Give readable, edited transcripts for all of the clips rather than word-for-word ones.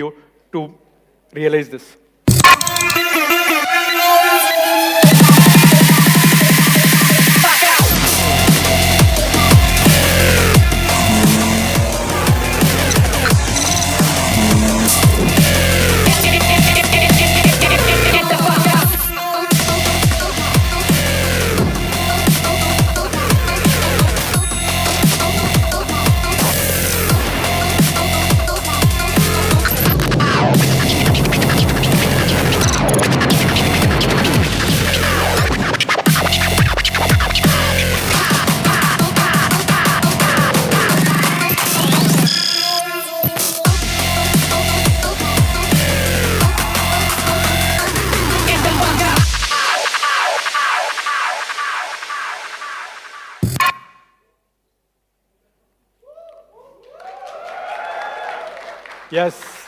you to realize this. Yes.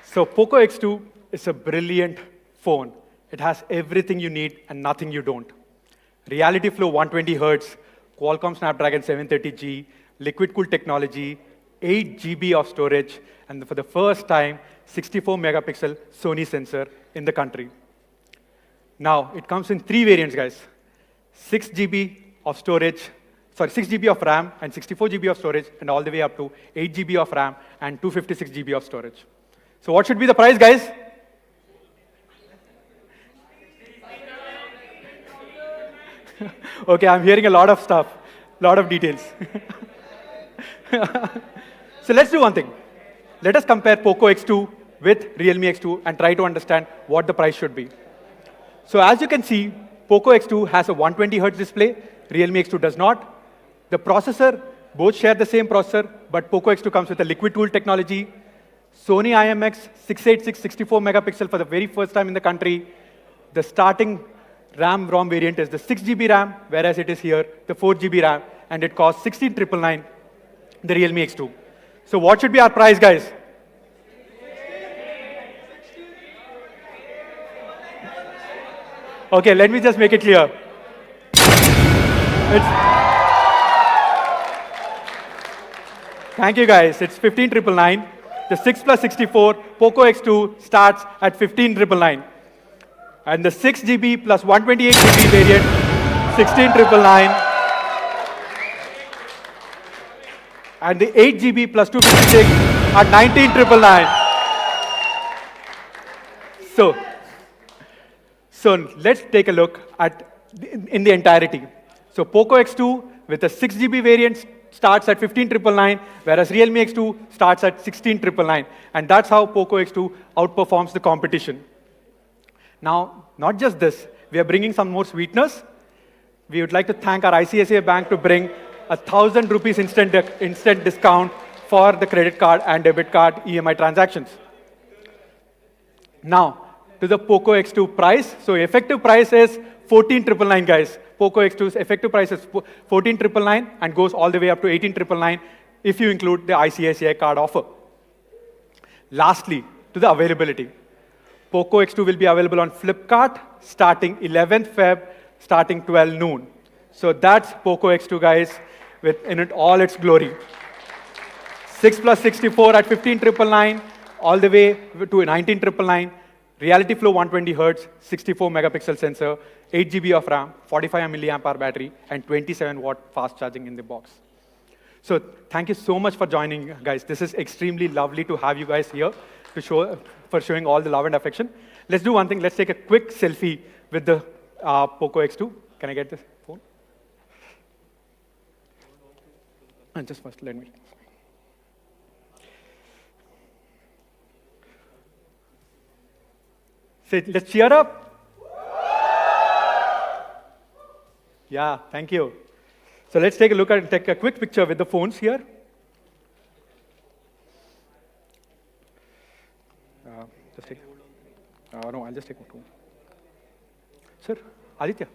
So Poco X2 is a brilliant phone. It has everything you need and nothing you don't. Reality flow 120 Hertz, Qualcomm Snapdragon 730G, liquid cooled technology, 8 GB of storage, and for the first time, 64 megapixel Sony sensor in the country. Now, it comes in 3 variants, guys. 6 GB of storage, 6 GB of RAM and 64 GB of storage, and all the way up to 8 GB of RAM and 256 GB of storage. So what should be the price, guys? Okay, I'm hearing a lot of stuff, a lot of details. So let's do one thing. Let us compare Poco X2 with Realme X2 and try to understand what the price should be. So as you can see, Poco X2 has a 120 Hz display, Realme X2 does not. The processor, both share the same processor, but Poco X2 comes with a liquid cooled technology. Sony IMX 686 64 megapixel for the very first time in the country. The starting RAM-ROM variant is the 6 GB RAM, whereas it is here the 4 GB RAM, and it costs 16,999, the Realme X2. So what should be our price, guys? Okay, let me just make it clear. Thank you, guys. It's 15,999. The 6 plus 64 Poco X2 starts at 15,999. And the 6 GB plus 128 GB variant, 16,999. And the 8 GB plus 256 at 19,999. So let's take a look at in the entirety. So Poco X2 with a 6 GB variant starts at 15,999, whereas Realme X2 starts at 16,999. And that's how Poco X2 outperforms the competition. Now, not just this, we are bringing some more sweeteners. We would like to thank our ICICI Bank to bring 1,000 rupees instant discount for the credit card and debit card EMI transactions. Now, to the Poco X2 price. So effective price is 14,999, guys. Poco X2's effective price is 14,999 and goes all the way up to 18,999 if you include the ICICI card offer. Lastly, to the availability. Poco X2 will be available on Flipkart starting 11th Feb, starting 12 noon. So that's Poco X2, guys, in all its glory. 6 plus 64 at 15,999, all the way to 19,999. Reality Flow 120 Hz, 64 megapixel sensor, 8 GB of RAM, 45 milliamp hour battery, and 27 watt fast charging in the box. So thank you so much for joining, guys. This is extremely lovely to have you guys here for showing all the love and affection. Let's do one thing. Let's take a quick selfie with the Poco X2. Can I get this phone? And just first, let me. Say, let's cheer up. Yeah, thank you. So let's take a look and take a quick picture with the phones here. Just take. No, I'll just take one. Sir, Aditya.